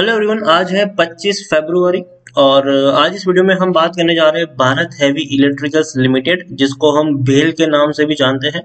Hello everyone, आज है 25 फरवरी और आज इस वीडियो में हम बात करने जा रहे हैं भारत हैवी इलेक्ट्रिकल्स लिमिटेड, जिसको हम भेल के नाम से भी जानते हैं।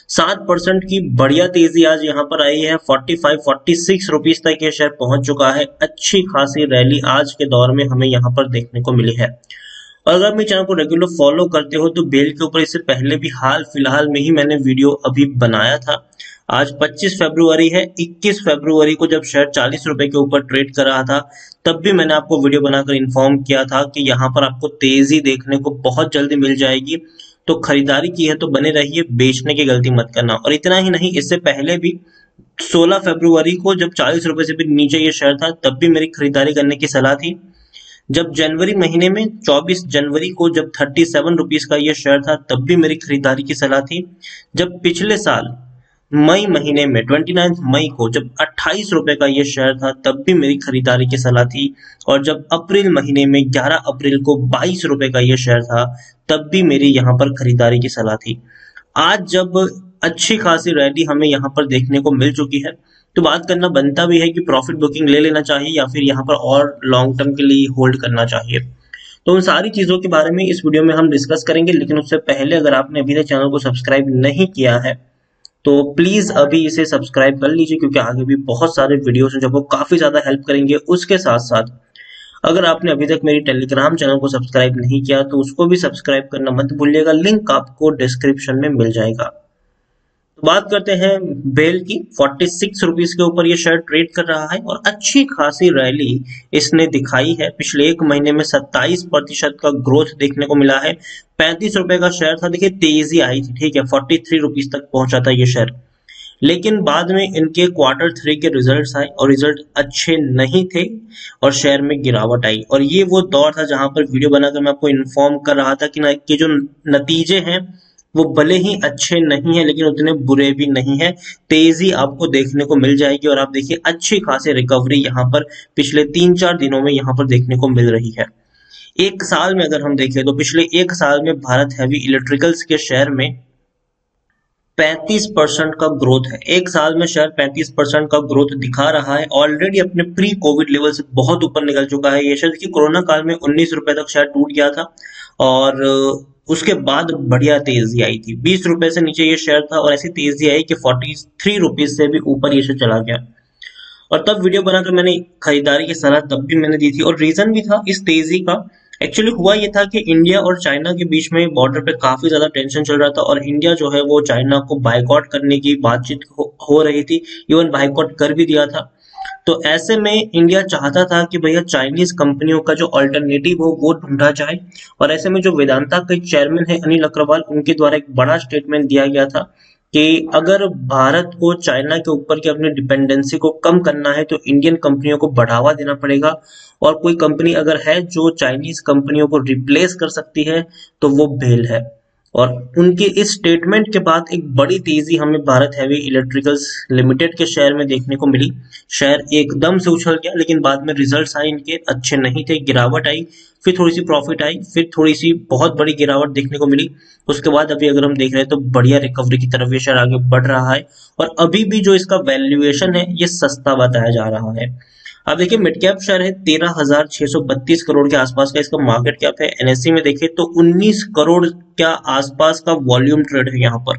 7% की बढ़िया तेजी आज यहाँ पर आई है। 45-46 रुपीज तक ये शेयर पहुंच चुका है। अच्छी खासी रैली आज के दौर में हमें यहाँ पर देखने को मिली है। और अगर मेरे चैनल को रेगुलर फॉलो करते हो तो बेल के ऊपर इससे पहले भी हाल फिलहाल में ही मैंने वीडियो अभी बनाया था। आज 25 फरवरी है। 21 फरवरी को जब शेयर 40 रुपए के ऊपर ट्रेड कर रहा था, तब भी मैंने आपको वीडियो बनाकर इन्फॉर्म किया था कि यहाँ पर आपको तेजी देखने को बहुत जल्दी मिल जाएगी। तो खरीदारी की है तो बने रहिए, बेचने की गलती मत करना। और इतना ही नहीं, इससे पहले भी 16 फरवरी को जब 40 रुपए से भी नीचे ये शेयर था, तब भी मेरी खरीदारी करने की सलाह थी। जब जनवरी महीने में 24 जनवरी को जब 37 रुपीज का ये शेयर था, तब भी मेरी खरीदारी की सलाह थी। जब पिछले साल मई महीने में 29 मई को जब 28 रुपए का ये शेयर था, तब भी मेरी खरीदारी की सलाह थी। और जब अप्रैल महीने में 11 अप्रैल को 22 रुपए का ये शेयर था, तब भी मेरी यहाँ पर खरीदारी की सलाह थी। आज जब अच्छी खासी रैली हमें यहाँ पर देखने को मिल चुकी है, तो बात करना बनता भी है कि प्रॉफिट बुकिंग ले लेना चाहिए या फिर यहाँ पर और लॉन्ग टर्म के लिए होल्ड करना चाहिए। तो उन सारी चीजों के बारे में इस वीडियो में हम डिस्कस करेंगे। लेकिन उससे पहले अगर आपने अभी तक चैनल को सब्सक्राइब नहीं किया है तो प्लीज अभी इसे सब्सक्राइब कर लीजिए, क्योंकि आगे भी बहुत सारे वीडियोस हैं जो आपको काफी ज्यादा हेल्प करेंगे। उसके साथ साथ अगर आपने अभी तक मेरी टेलीग्राम चैनल को सब्सक्राइब नहीं किया तो उसको भी सब्सक्राइब करना मत भूलिएगा, लिंक आपको डिस्क्रिप्शन में मिल जाएगा। तो बात करते हैं बेल की। 46 रुपीज के ऊपर ये शेयर ट्रेड कर रहा है और अच्छी खासी रैली इसने दिखाई है। पिछले एक महीने में 27% का ग्रोथ देखने को मिला है। 35 रुपए का शेयर था, देखिए तेजी आई थी, ठीक है, 43 रुपीज तक पहुंचा था ये शेयर। लेकिन बाद में इनके Q3 के रिजल्ट्स आए और रिजल्ट अच्छे नहीं थे और शेयर में गिरावट आई। और ये वो दौर था जहां पर वीडियो बनाकर मैं आपको इन्फॉर्म कर रहा था कि जो नतीजे हैं वो भले ही अच्छे नहीं है, लेकिन उतने बुरे भी नहीं है। तेजी आपको देखने को मिल जाएगी और आप देखिए अच्छी खासी रिकवरी यहाँ पर पिछले 3-4 दिनों में यहाँ पर देखने को मिल रही है। एक साल में अगर हम देखें तो पिछले एक साल में भारत हैवी इलेक्ट्रिकल्स के शेयर में 35% का ग्रोथ है। एक साल में शेयर 35% का ग्रोथ दिखा रहा है। ऑलरेडी अपने प्री कोविड लेवल से बहुत ऊपर निकल चुका है ये शेयर। देखिए कोरोना काल में 19 रुपए तक शेयर टूट गया था और उसके बाद बढ़िया तेजी आई थी। 20 रुपए से नीचे ये शेयर था और ऐसी तेजी आई कि 43 रुपीज से भी ऊपर ये शेयर चला गया। और तब वीडियो बनाकर मैंने खरीदारी की सलाह तब भी मैंने दी थी और रीजन भी था इस तेजी का। एक्चुअली हुआ ये था कि इंडिया और चाइना के बीच में बॉर्डर पे काफी ज्यादा टेंशन चल रहा था और इंडिया जो है वो चाइना को बाइकआउट करने की बातचीत हो रही थी, इवन बाइकआउट कर भी दिया था। तो ऐसे में इंडिया चाहता था कि भैया चाइनीज कंपनियों का जो अल्टरनेटिव हो वो ढूंढा जाए। और ऐसे में जो वेदांता के चेयरमैन है अनिल अग्रवाल, उनके द्वारा एक बड़ा स्टेटमेंट दिया गया था कि अगर भारत को चाइना के ऊपर की अपनी डिपेंडेंसी को कम करना है तो इंडियन कंपनियों को बढ़ावा देना पड़ेगा। और कोई कंपनी अगर है जो चाइनीज कंपनियों को रिप्लेस कर सकती है तो वो भेल है। और उनके इस स्टेटमेंट के बाद एक बड़ी तेजी हमें भारत हैवी इलेक्ट्रिकल्स लिमिटेड के शेयर में देखने को मिली। शेयर एकदम से उछल गया, लेकिन बाद में रिजल्ट्स आए इनके अच्छे नहीं थे, गिरावट आई, फिर थोड़ी सी प्रॉफिट आई, फिर थोड़ी सी बहुत बड़ी गिरावट देखने को मिली। उसके बाद अभी अगर हम देख रहे हैं तो बढ़िया रिकवरी की तरफ ये शेयर आगे बढ़ रहा है और अभी भी जो इसका वैल्यूएशन है ये सस्ता बताया जा रहा है। अब देखिए मिड कैप शेयर है 13,632 करोड़ के आसपास का इसका मार्केट कैप है। एनएससी में देखें तो 19 करोड़ के आसपास का वॉल्यूम ट्रेड है। यहाँ पर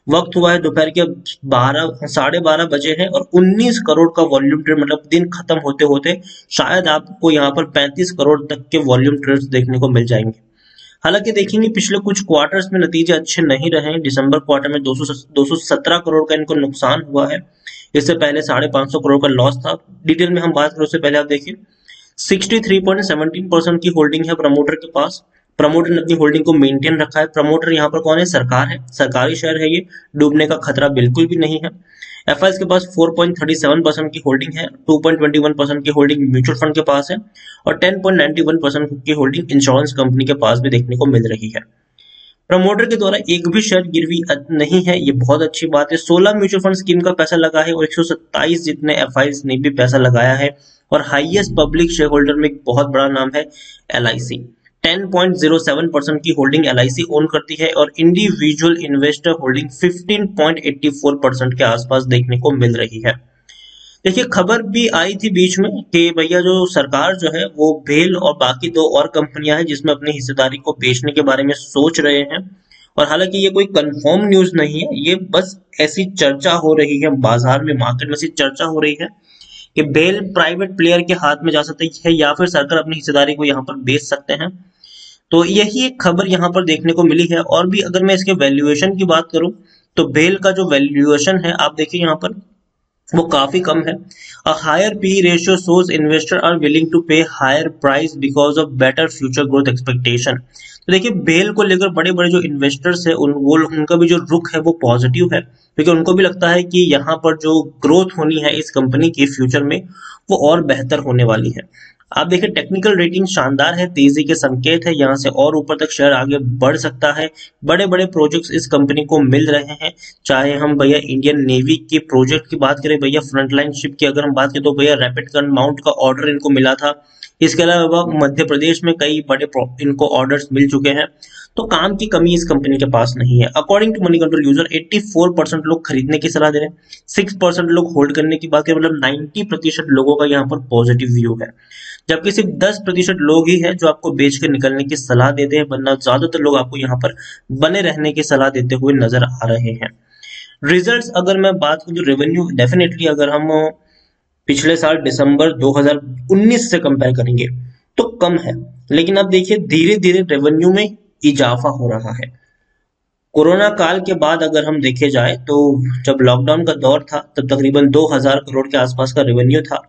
वक्त हुआ है दोपहर के 12:30 बजे है और 19 करोड़ का वॉल्यूम ट्रेड, मतलब दिन खत्म होते होते शायद आपको यहाँ पर 35 करोड़ तक के वॉल्यूम ट्रेड्स देखने को मिल जाएंगे। हालांकि देखेंगे पिछले कुछ क्वार्टर्स में नतीजे अच्छे नहीं रहे। दिसंबर क्वार्टर में 217 करोड़ का इनको नुकसान हुआ है। इससे पहले 550 करोड़ का लॉस था। डिटेल में हम बात करें उससे पहले आप देखिए 63.17% की होल्डिंग है प्रमोटर के पास। प्रमोटर ने अपनी होल्डिंग को मेंटेन रखा है। प्रमोटर यहाँ पर कौन है? सरकार है, सरकारी शेयर है, ये डूबने का खतरा बिल्कुल भी नहीं है। एफआईएस के पास 4.37% की होल्डिंग है, 2.21% की होल्डिंग म्यूचुअल फंड के पास है और 10.91% की होल्डिंग इंश्योरेंस कंपनी के पास भी देखने को मिल रही है। प्रमोटर के द्वारा एक भी शेयर गिरवी नहीं है, ये बहुत अच्छी बात है। 16 म्यूचुअल फंड स्कीम का पैसा लगा है और 127 जितने एफआईएस ने भी पैसा लगाया है। और हाईएस्ट पब्लिक शेयर होल्डर में एक बहुत बड़ा नाम है एलआईसी। 10.07% की होल्डिंग एलआईसी ओन करती है और इंडिविजुअल इन्वेस्टर होल्डिंग 15.84% के आसपास देखने को मिल रही है। देखिए खबर भी आई थी बीच में कि भैया जो सरकार जो है वो भेल और बाकी दो और कंपनियां हैं जिसमें अपनी हिस्सेदारी को बेचने के बारे में सोच रहे हैं। और हालांकि ये कोई कंफर्म न्यूज नहीं है, ये बस ऐसी चर्चा हो रही है बाजार में, मार्केट में ऐसी चर्चा हो रही है कि बेल प्राइवेट प्लेयर के हाथ में जा सकती है या फिर सरकार अपनी हिस्सेदारी को यहाँ पर बेच सकते हैं। तो यही एक खबर यहाँ पर देखने को मिली है। और भी अगर मैं इसके वैल्यूएशन की बात करूं तो बेल का जो वैल्यूएशन है आप देखिए यहाँ पर वो काफी कम है। A higher P ratio shows investor are willing to pay higher price because of better future growth expectation. तो देखिए बेल को लेकर बड़े बड़े जो इन्वेस्टर्स है उनका भी जो रुख है वो पॉजिटिव है, क्योंकि उनको भी लगता है कि यहाँ पर जो ग्रोथ होनी है इस कंपनी की फ्यूचर में वो और बेहतर होने वाली है। आप देखिए टेक्निकल रेटिंग शानदार है, तेजी के संकेत है, यहाँ से और ऊपर तक शेयर आगे बढ़ सकता है। बड़े बड़े प्रोजेक्ट्स इस कंपनी को मिल रहे हैं, चाहे हम भैया इंडियन नेवी के प्रोजेक्ट की बात करें, भैया फ्रंटलाइन शिप की अगर हम बात करें तो भैया रैपिड गन माउंट का ऑर्डर इनको मिला था। इसके अलावा मध्य प्रदेश में कई बड़े इनको ऑर्डर्स मिल चुके हैं। तो काम की कमी इस कंपनी के पास नहीं है। According to Moneycontrol user 84% लोग खरीदने की सलाह दे रहे हैं, 6% लोग होल्ड करने की बात करें, मतलब 90% लोगों का यहाँ पर पॉजिटिव व्यू है। जबकि सिर्फ 10% लोग ही है जो आपको बेच कर निकलने की सलाह देते हैं, वरना ज्यादातर लोग आपको यहाँ पर बने रहने की सलाह देते हुए नजर आ रहे हैं। रिजल्ट्स अगर मैं बात करूं तो रेवेन्यू डेफिनेटली अगर हम पिछले साल दिसंबर 2019 से कंपेयर करेंगे तो कम है, लेकिन अब देखिए धीरे धीरे रेवेन्यू में इजाफा हो रहा है। कोरोना काल के बाद अगर हम देखे जाए तो जब लॉकडाउन का दौर था तब तकरीबन 2000 करोड़ के आसपास का रेवेन्यू था।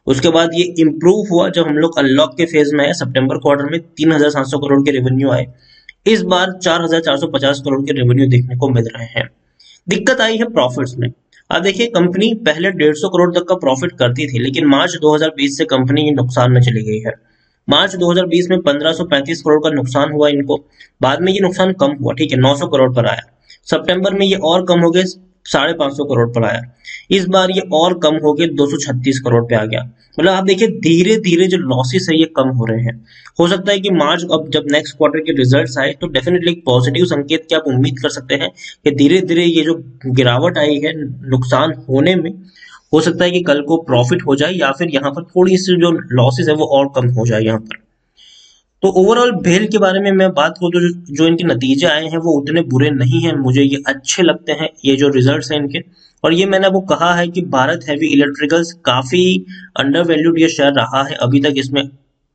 उसके बाद ये इम्प्रूव हुआ जब हम लोग अनलॉक के फेज में आए, सितंबर क्वार्टर में 3700 करोड़ के रेवेन्यू आए। इस बार 4450 करोड़ के रेवेन्यू देखने को मिल रहे हैं। दिक्कत आई है प्रॉफिट्स में। अब देखिए कंपनी पहले 150 करोड़ तक का प्रॉफिट करती थी, लेकिन मार्च 2020 से कंपनी नुकसान में चली गई है। मार्च 2020 में 1535 करोड़ का नुकसान हुआ इनको, बाद में ये नुकसान कम हुआ, ठीक है, 900 करोड़ पर आया। सितंबर में ये और कम हो गए, 550 करोड़ पर आया। इस बार ये और कम हो गए, 236 करोड़ पे आ गया। मतलब आप देखिए धीरे धीरे जो लॉसेस है ये कम हो रहे हैं। हो सकता है कि मार्च अब जब नेक्स्ट क्वार्टर के रिजल्ट्स आए तो डेफिनेटली एक पॉजिटिव संकेत की आप उम्मीद कर सकते हैं कि धीरे धीरे ये जो गिरावट आई है नुकसान होने में, हो सकता है कि कल को प्रॉफिट हो जाए या फिर यहाँ पर थोड़ी सी जो लॉसेस है वो और कम हो जाए यहाँ पर। तो ओवरऑल भेल के बारे में मैं बात करूँ तो जो इनके नतीजे आए हैं वो उतने बुरे नहीं हैं, मुझे ये अच्छे लगते हैं ये जो रिजल्ट्स हैं इनके। और ये मैंने आपको कहा है कि भारत हैवी इलेक्ट्रिकल्स काफी अंडर वैल्यूड ये शेयर रहा है अभी तक, इसमें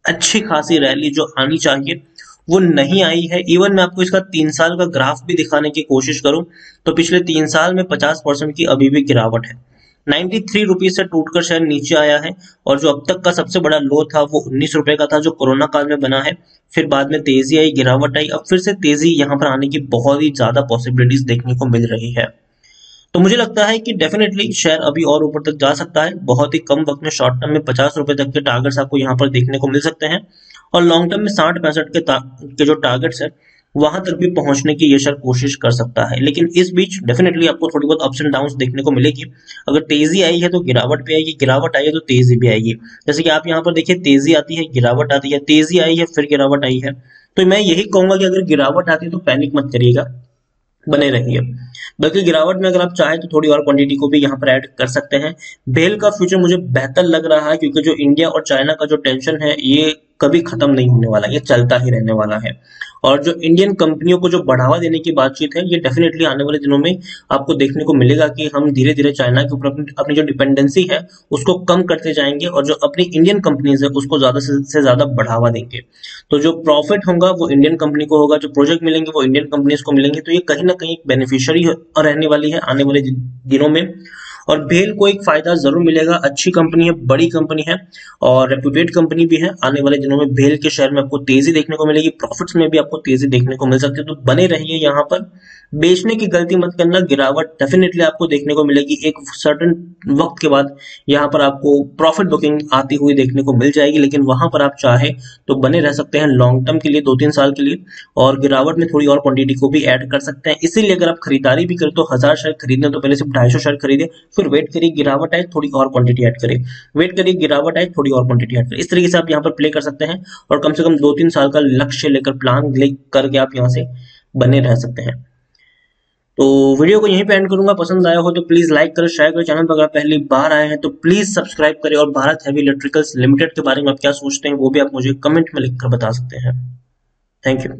अच्छी खासी रैली जो आनी चाहिए वो नहीं आई है। इवन मैं आपको इसका 3 साल का ग्राफ भी दिखाने की कोशिश करूं तो पिछले 3 साल में 50% की अभी भी गिरावट है। 93 रुपीज से टूटकर शेयर नीचे आया है, और जो अब तक का सबसे बड़ा लो था वो 19 रुपए का था जो कोरोना काल में बना है। फिर बाद में तेजी आई, गिरावट आई, अब फिर से तेजी यहाँ पर आने की बहुत ही ज्यादा पॉसिबिलिटीज देखने को मिल रही है। तो मुझे लगता है कि डेफिनेटली शेयर अभी और ऊपर तक जा सकता है। बहुत ही कम वक्त में शॉर्ट टर्म में 50 रुपए तक के टारगेट्स आपको यहाँ पर देखने को मिल सकते हैं, और लॉन्ग टर्म में 60-65 के जो टारगेट्स है वहां तक भी पहुंचने की ये शेयर कोशिश कर सकता है। लेकिन इस बीच डेफिनेटली आपको थोड़ी बहुत अप्स एंड डाउन्स देखने को मिलेगी। अगर तेजी आई है तो गिरावट भी आएगी, गिरावट आई है तो तेजी भी आएगी। जैसे कि आप यहाँ पर देखिए तेजी आती है, गिरावट आती है, तेजी आई है फिर गिरावट आई है। तो मैं यही कहूंगा कि अगर गिरावट आती है तो पैनिक मत करिएगा, बने रहिए। बल्कि गिरावट में अगर आप चाहें तो थोड़ी और क्वांटिटी को भी यहाँ पर ऐड कर सकते हैं। भेल का फ्यूचर मुझे बेहतर लग रहा है, क्योंकि जो इंडिया और चाइना का जो टेंशन है ये कभी खत्म नहीं होने वाला, ये चलता ही रहने वाला है। और जो इंडियन कंपनियों को जो बढ़ावा देने की बातचीत है ये डेफिनेटली आने वाले दिनों में आपको देखने को मिलेगा कि हम धीरे धीरे चाइना के ऊपर अपनी जो डिपेंडेंसी है उसको कम करते जाएंगे, और जो अपनी इंडियन कंपनीज है उसको ज्यादा से ज्यादा बढ़ावा देंगे। तो जो प्रॉफिट होगा वो इंडियन कंपनी को होगा, जो प्रोजेक्ट मिलेंगे वो इंडियन कंपनीज को मिलेंगे। तो ये कहीं ना कहीं बेनिफिशियरी रहने वाली है आने वाले दिनों में। और भेल को एक फायदा जरूर मिलेगा, अच्छी कंपनी है, बड़ी कंपनी है और रेप्यूटेड कंपनी भी है। आने वाले दिनों में भेल के शेयर में आपको तेजी देखने को मिलेगी, प्रॉफिट्स में भी आपको तेजी देखने को मिल सकती है। तो बने रहिए यहाँ पर, बेचने की गलती मत करना। गिरावट डेफिनेटली आपको देखने को मिलेगी, एक सर्टेन वक्त के बाद यहाँ पर आपको प्रॉफिट बुकिंग आती हुई देखने को मिल जाएगी, लेकिन वहां पर आप चाहे तो बने रह सकते हैं लॉन्ग टर्म के लिए, 2-3 साल के लिए, और गिरावट में थोड़ी और क्वांटिटी को भी ऐड कर सकते हैं। इसीलिए अगर आप खरीदारी भी करें तो 1000 शेयर खरीदने तो पहले सिर्फ 250 शेयर खरीदे, फिर वेट करिए गिरावट आए थोड़ी और क्वांटिटी ऐड करें, वेट करिए गिरावट आए थोड़ी और क्वांटिटी ऐड करें। इस तरीके से आप यहाँ पर प्ले कर सकते हैं और कम से कम 2-3 साल का लक्ष्य लेकर प्लान करके आप यहाँ से बने रह सकते हैं। तो वीडियो को यहीं पे एंड करूंगा। पसंद आया हो तो प्लीज लाइक करें, शेयर करें। चैनल पर अगर पहली बार आए हैं तो प्लीज सब्सक्राइब करें, और भारत हैवी इलेक्ट्रिकल्स लिमिटेड के बारे में आप क्या सोचते हैं वो भी आप मुझे कमेंट में लिखकर बता सकते हैं। Thank you.